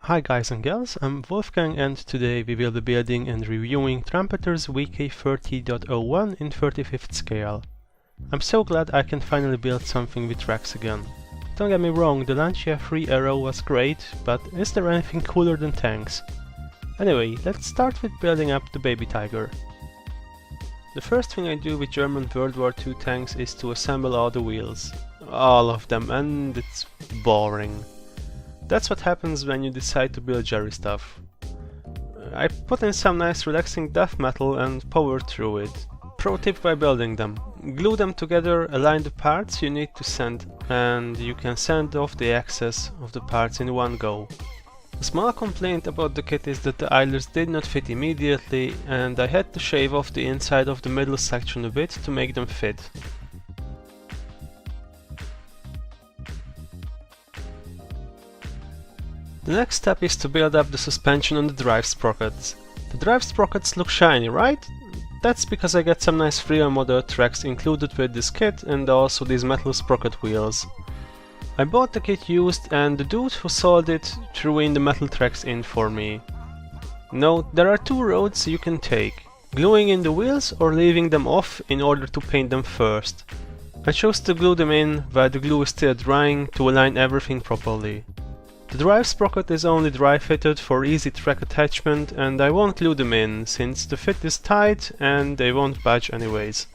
Hi guys and girls, I'm Wolfgang and today we will be building and reviewing Trumpeter's VK30.01 in 35th scale. I'm so glad I can finally build something with tracks again. Don't get me wrong, the Lancia 3 Aero was great, but is there anything cooler than tanks? Anyway, let's start with building up the baby tiger. The first thing I do with German World War II tanks is to assemble all the wheels. All of them, and it's boring. That's what happens when you decide to build Jerry stuff. I put in some nice relaxing death metal and powered through it. Pro tip by building them: glue them together, align the parts you need to sand, and you can sand off the excess of the parts in one go. A small complaint about the kit is that the idlers did not fit immediately, and I had to shave off the inside of the middle section a bit to make them fit. The next step is to build up the suspension on the drive sprockets. The drive sprockets look shiny, right? That's because I got some nice Freon model tracks included with this kit and also these metal sprocket wheels. I bought the kit used and the dude who sold it threw in the metal tracks in for me. Note, there are two roads you can take: gluing in the wheels or leaving them off in order to paint them first. I chose to glue them in while the glue is still drying to align everything properly. The drive sprocket is only dry fitted for easy track attachment, and I won't glue them in since the fit is tight and they won't budge anyways.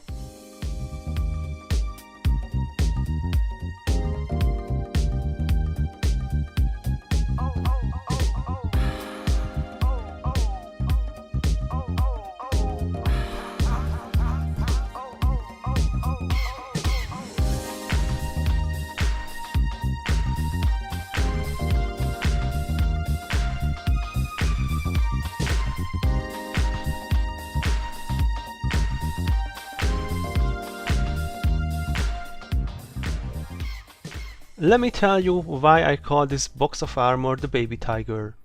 Let me tell you why I call this box of armor the baby tiger.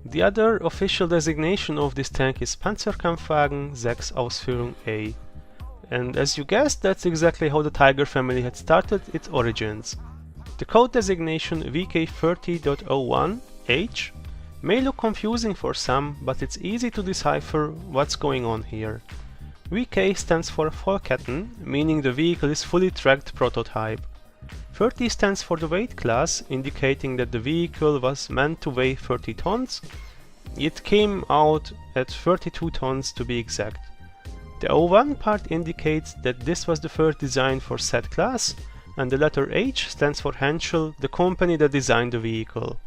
The other official designation of this tank is Panzerkampfwagen 6 Ausführung A. And as you guessed, that's exactly how the Tiger family had started its origins. The code designation VK30.01 H may look confusing for some, but it's easy to decipher what's going on here. VK stands for Vollketten, meaning the vehicle is fully tracked prototype. 30 stands for the weight class, indicating that the vehicle was meant to weigh 30 tons. It came out at 32 tons to be exact. The 01 part indicates that this was the first design for said class, and the letter H stands for Henschel, the company that designed the vehicle.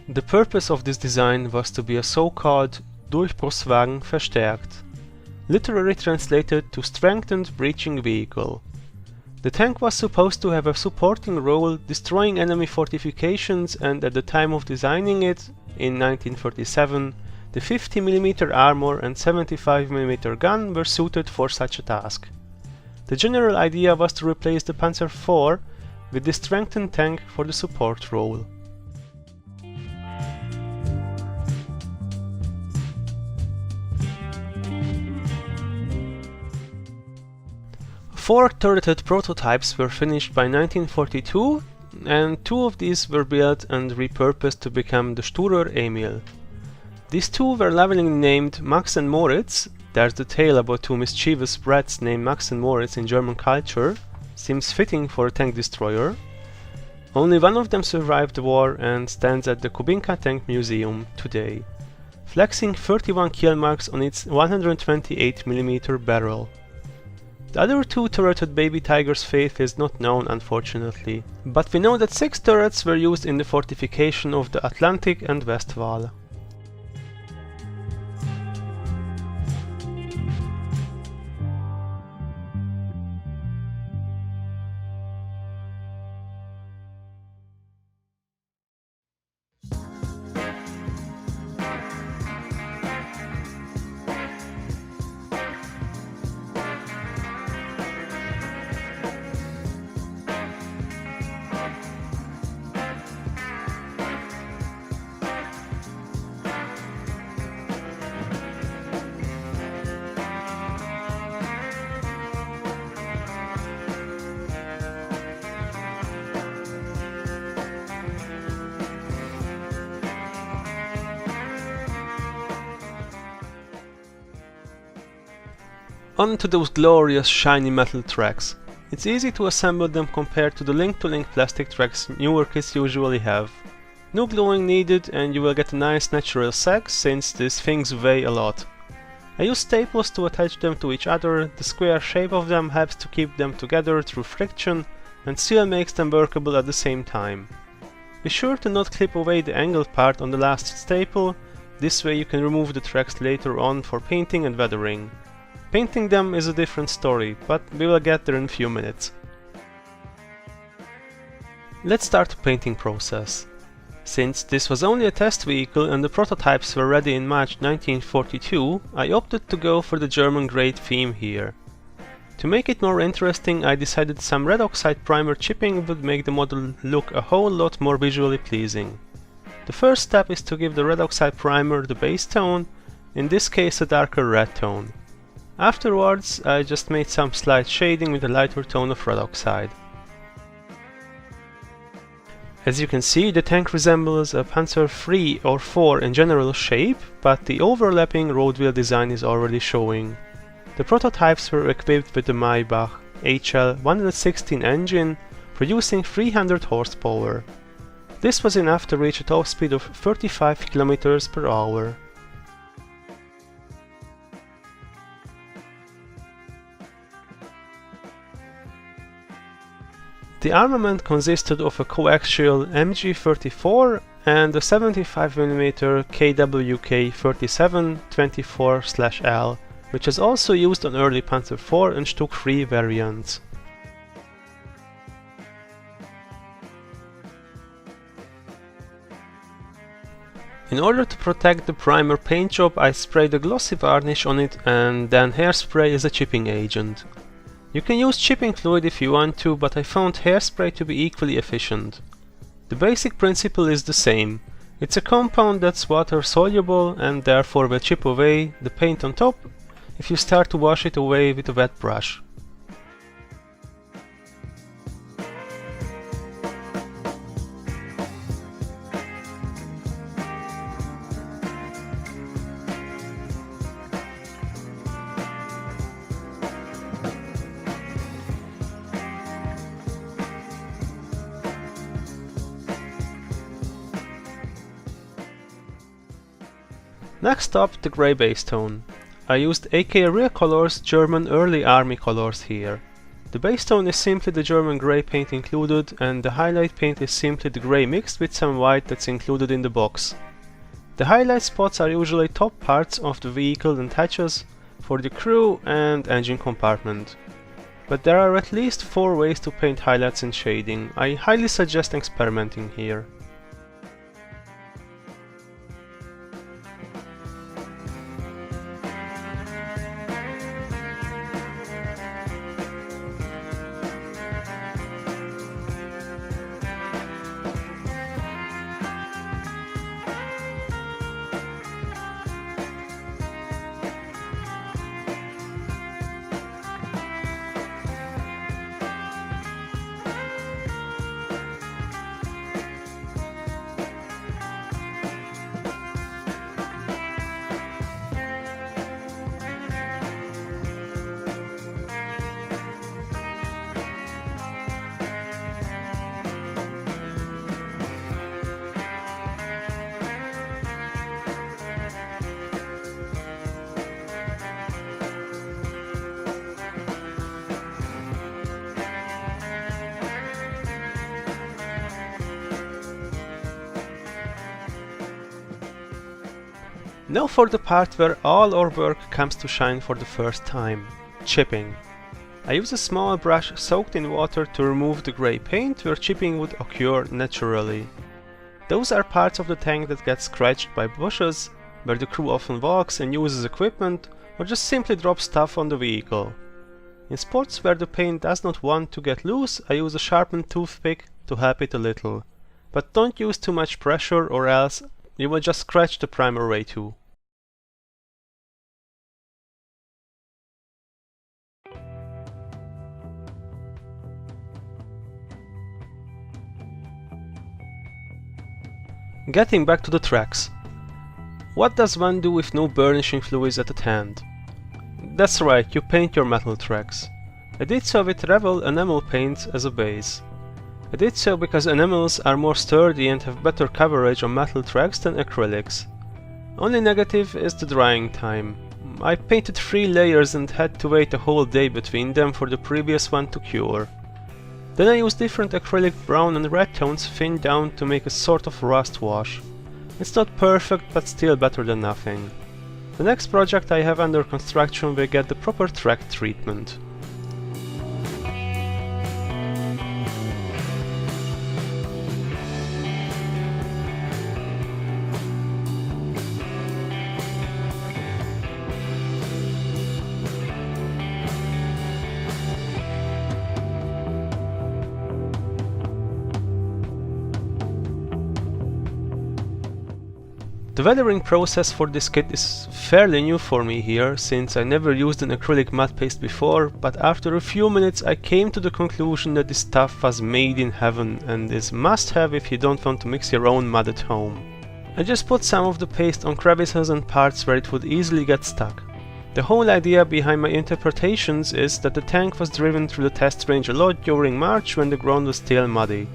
The purpose of this design was to be a so-called Durchbruchswagen verstärkt, literally translated to strengthened breaching vehicle. The tank was supposed to have a supporting role destroying enemy fortifications, and at the time of designing it, in 1937, the 50mm armor and 75mm gun were suited for such a task. The general idea was to replace the Panzer IV with the strengthened tank for the support role. Four turreted prototypes were finished by 1942, and two of these were built and repurposed to become the Sturer Emil. These two were lovingly named Max and Moritz. There's the tale about two mischievous brats named Max and Moritz in German culture. Seems fitting for a tank destroyer. Only one of them survived the war and stands at the Kubinka Tank Museum today, flexing 31 kill marks on its 128mm barrel. The other two turreted baby tiger's fate is not known, unfortunately, but we know that 6 turrets were used in the fortification of the Atlantic and Westwall. On to those glorious shiny metal tracks. It's easy to assemble them compared to the link-to-link plastic tracks newer kits usually have. No gluing needed and you will get a nice natural sag since these things weigh a lot. I use staples to attach them to each other. The square shape of them helps to keep them together through friction and still makes them workable at the same time. Be sure to not clip away the angled part on the last staple, this way you can remove the tracks later on for painting and weathering. Painting them is a different story, but we will get there in a few minutes. Let's start the painting process. Since this was only a test vehicle and the prototypes were ready in March 1942, I opted to go for the German grade theme here. To make it more interesting, I decided some red oxide primer chipping would make the model look a whole lot more visually pleasing. The first step is to give the red oxide primer the base tone, in this case a darker red tone. Afterwards, I just made some slight shading with a lighter tone of red oxide. As you can see, the tank resembles a Panzer III or IV in general shape, but the overlapping road wheel design is already showing. The prototypes were equipped with the Maybach HL 116 engine, producing 300 horsepower. This was enough to reach a top speed of 35 km per hour. The armament consisted of a coaxial MG34 and a 75mm KWK 37-24/L, which is also used on early Panzer IV and Stuck 3 variants. In order to protect the primer paint job, I sprayed a glossy varnish on it and then hairspray as a chipping agent. You can use chipping fluid if you want to, but I found hairspray to be equally efficient. The basic principle is the same. It's a compound that's water soluble and therefore will chip away the paint on top if you start to wash it away with a wet brush. Next up, the grey base tone. I used AK Real Colors German Early Army colors here. The base tone is simply the German grey paint included, and the highlight paint is simply the grey mixed with some white that's included in the box. The highlight spots are usually top parts of the vehicle and hatches for the crew and engine compartment. But there are at least 4 ways to paint highlights and shading. I highly suggest experimenting here. Now for the part where all our work comes to shine for the first time, chipping. I use a small brush soaked in water to remove the grey paint where chipping would occur naturally. Those are parts of the tank that get scratched by bushes, where the crew often walks and uses equipment, or just simply drops stuff on the vehicle. In spots where the paint does not want to get loose, I use a sharpened toothpick to help it a little. But don't use too much pressure or else you will just scratch the primer way too. Getting back to the tracks. What does one do with no burnishing fluids at hand? That's right, you paint your metal tracks. I did so with Revell enamel paint as a base. I did so because enamels are more sturdy and have better coverage on metal tracks than acrylics. Only negative is the drying time. I painted 3 layers and had to wait a whole day between them for the previous one to cure. Then I used different acrylic brown and red tones thinned down to make a sort of rust wash. It's not perfect, but still better than nothing. The next project I have under construction will get the proper track treatment. The weathering process for this kit is fairly new for me here, since I never used an acrylic matte paste before, but after a few minutes I came to the conclusion that this stuff was made in heaven and is must-have if you don't want to mix your own mud at home. I just put some of the paste on crevices and parts where it would easily get stuck. The whole idea behind my interpretations is that the tank was driven through the test range a lot during March when the ground was still muddy.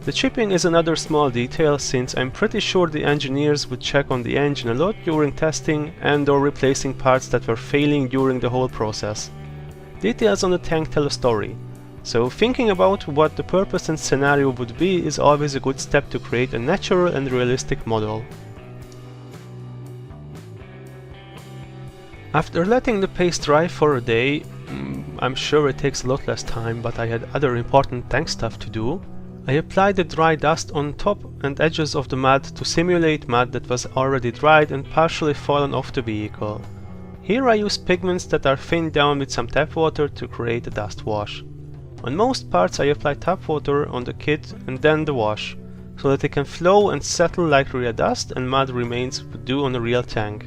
The chipping is another small detail, since I'm pretty sure the engineers would check on the engine a lot during testing and or replacing parts that were failing during the whole process. Details on the tank tell a story, so thinking about what the purpose and scenario would be is always a good step to create a natural and realistic model. After letting the paste dry for a day, I'm sure it takes a lot less time, but I had other important tank stuff to do, I applied the dry dust on top and edges of the mud to simulate mud that was already dried and partially fallen off the vehicle. Here I use pigments that are thinned down with some tap water to create a dust wash. On most parts I apply tap water on the kit and then the wash, so that it can flow and settle like real dust and mud remains would do on a real tank.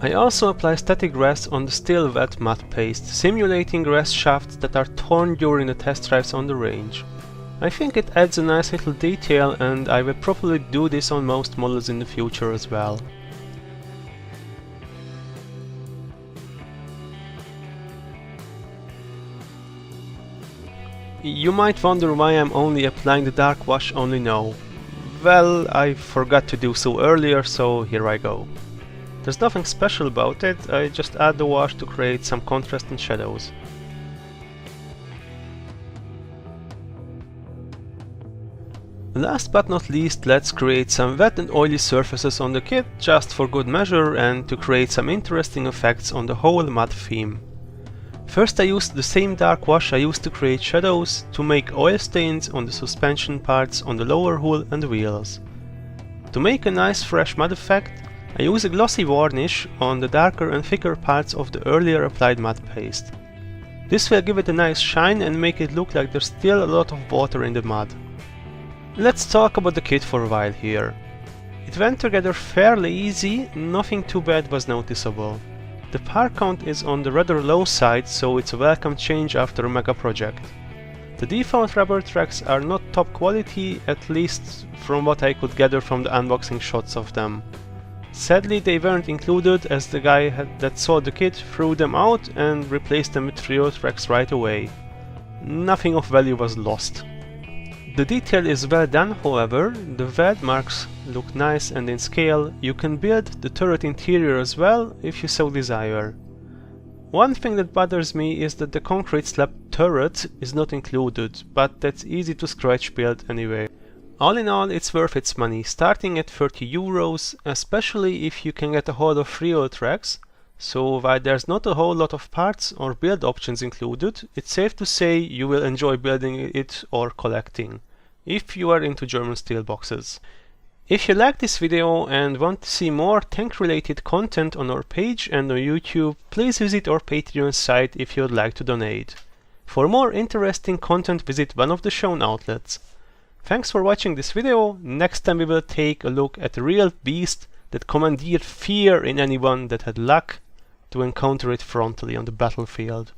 I also apply static rest on the still wet matte paste, simulating rest shafts that are torn during the test drives on the range. I think it adds a nice little detail, and I will probably do this on most models in the future as well. You might wonder why I'm only applying the dark wash only now. Well, I forgot to do so earlier, so here I go. There's nothing special about it, I just add the wash to create some contrast and shadows. Last but not least, let's create some wet and oily surfaces on the kit, just for good measure and to create some interesting effects on the whole mud theme. First I used the same dark wash I used to create shadows to make oil stains on the suspension parts on the lower hull and wheels. To make a nice fresh mud effect, I use a glossy varnish on the darker and thicker parts of the earlier applied matte paste. This will give it a nice shine and make it look like there's still a lot of water in the mud. Let's talk about the kit for a while here. It went together fairly easy, nothing too bad was noticeable. The part count is on the rather low side, so it's a welcome change after a mega project. The default rubber tracks are not top quality, at least from what I could gather from the unboxing shots of them. Sadly, they weren't included, as the guy that sold the kit threw them out and replaced them with real tracks right away. Nothing of value was lost. The detail is well done, however, the weld marks look nice and in scale. You can build the turret interior as well, if you so desire. One thing that bothers me is that the concrete slab turret is not included, but that's easy to scratch build anyway. All in all, it's worth its money, starting at €30, especially if you can get a hold of real tracks, so while there's not a whole lot of parts or build options included, it's safe to say you will enjoy building it or collecting, if you are into German steel boxes. If you like this video and want to see more tank related content on our page and on YouTube, please visit our Patreon site if you'd like to donate. For more interesting content, visit one of the shown outlets. Thanks for watching this video. Next time we will take a look at a real beast that commandeered fear in anyone that had luck to encounter it frontally on the battlefield.